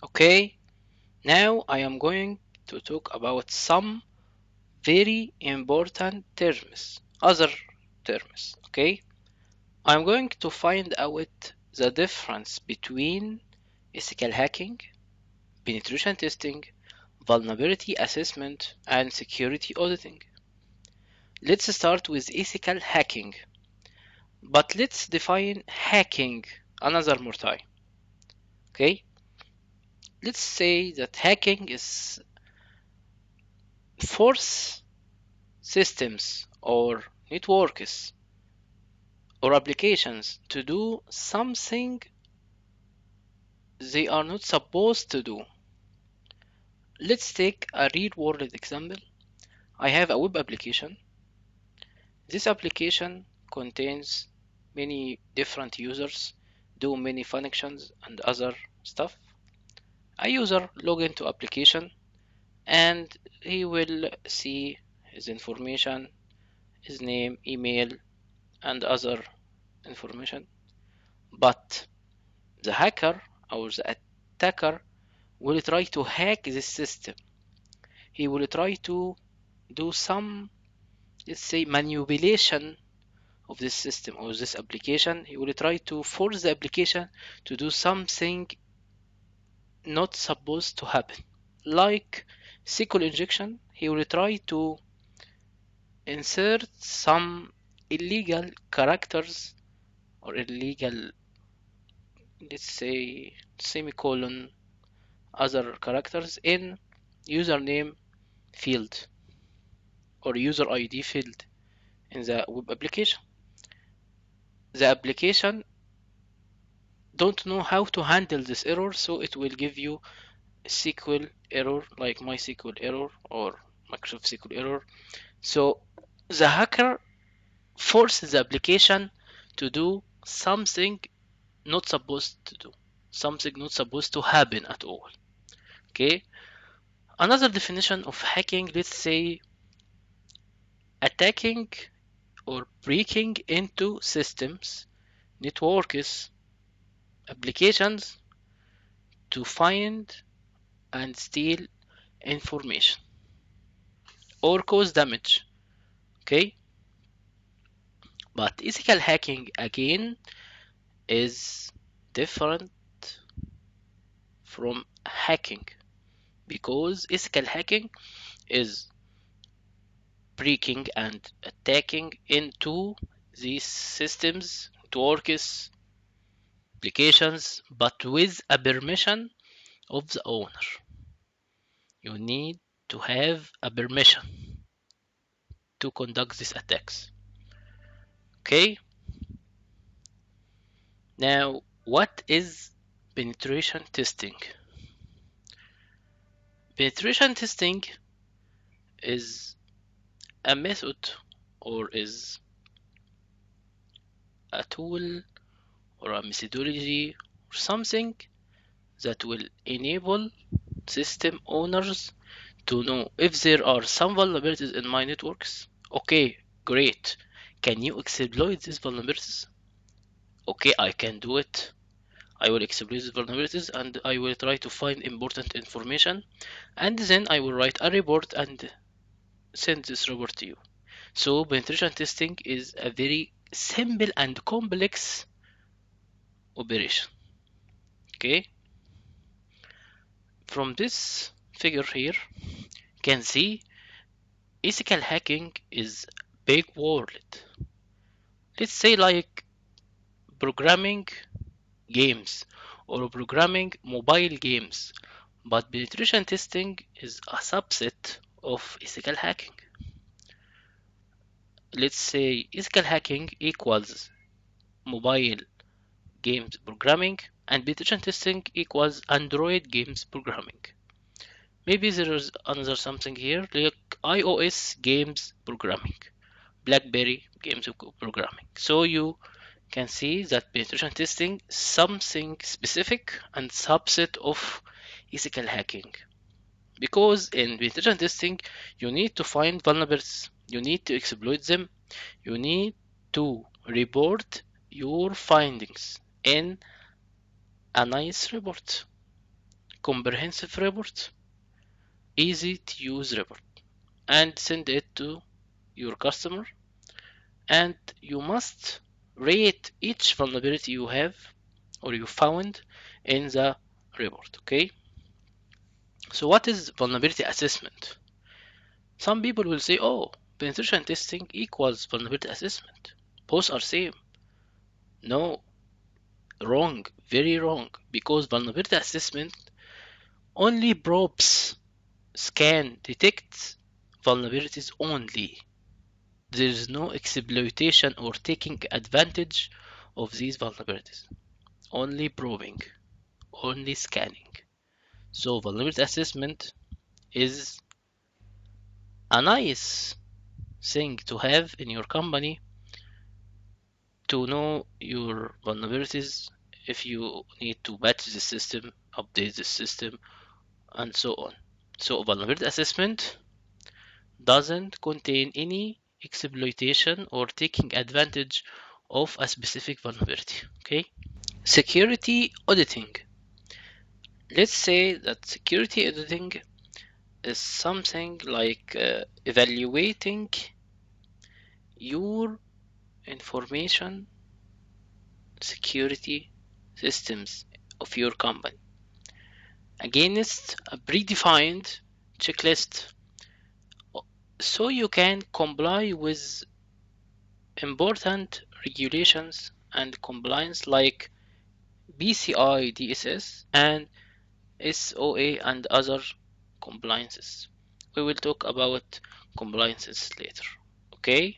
Okay, now I am going to talk about some very important terms, other terms. Okay, I'm going to find out the difference between ethical hacking, penetration testing, vulnerability assessment, and security auditing. Let's start with ethical hacking, but let's define hacking another more time. Okay, let's say that hacking is force systems or networks or applications to do something they are not supposed to do. Let's take a real world example. I have a web application. This application contains many different users, do many functions and other stuff. A user log into application and he will see his information, his name, email, and other information. But the hacker or the attacker will try to hack this system. He will try to do some, let's say, manipulation of this system or this application. He will try to force the application to do something not supposed to happen. Like SQL injection, he will try to insert some illegal characters or illegal, let's say, semicolon, other characters in username field or user ID field in the web application. The application don't know how to handle this error, so it will give you SQL error like MySQL error or Microsoft SQL error. So the hacker forces the application to do something not supposed to do, something not supposed to happen at all. Okay. Another definition of hacking, let's say attacking or breaking into systems, networks, applications to find and steal information or cause damage. Okay, but ethical hacking again is different from hacking because ethical hacking is breaking and attacking into these systems, networks, applications, but with a permission of the owner. You need to have a permission to conduct these attacks. Okay, now what is penetration testing? Penetration testing is a method or is a tool or a methodology or something that will enable system owners to know if there are some vulnerabilities in my networks. Okay, great. Can you exploit these vulnerabilities? Okay, I can do it. I will exploit these vulnerabilities and I will try to find important information and then I will write a report and send this report to you. So penetration testing is a very simple and complex operation. Okay, from this figure here, you can see ethical hacking is big world. Let's say like programming games or programming mobile games, but penetration testing is a subset of ethical hacking. Let's say ethical hacking equals mobile games programming and penetration testing equals Android games programming. Maybe there is another something here like iOS games programming, BlackBerry games programming. So you can see that penetration testing is something specific and subset of ethical hacking. Because in penetration testing, you need to find vulnerabilities, you need to exploit them, you need to report your findings in a nice report. comprehensive report, easy to use report, and send it to your customer. And you must rate each vulnerability you have or you found in the report. Okay, so what is vulnerability assessment? Some people will say, oh, penetration testing equals vulnerability assessment, both are same. No, wrong, very wrong, because vulnerability assessment only probes, scan, detects vulnerabilities only. There is no exploitation or taking advantage of these vulnerabilities. Only probing, only scanning. So vulnerability assessment is a nice thing to have in your company to know your vulnerabilities if you need to patch the system, update the system, and so on. So vulnerability assessment doesn't contain any exploitation or taking advantage of a specific vulnerability. Okay. Security auditing. Let's say that security auditing is something like evaluating your information security systems of your company against a predefined checklist so you can comply with important regulations and compliance like PCI DSS and SOA and other compliances. We will talk about compliances later. Okay,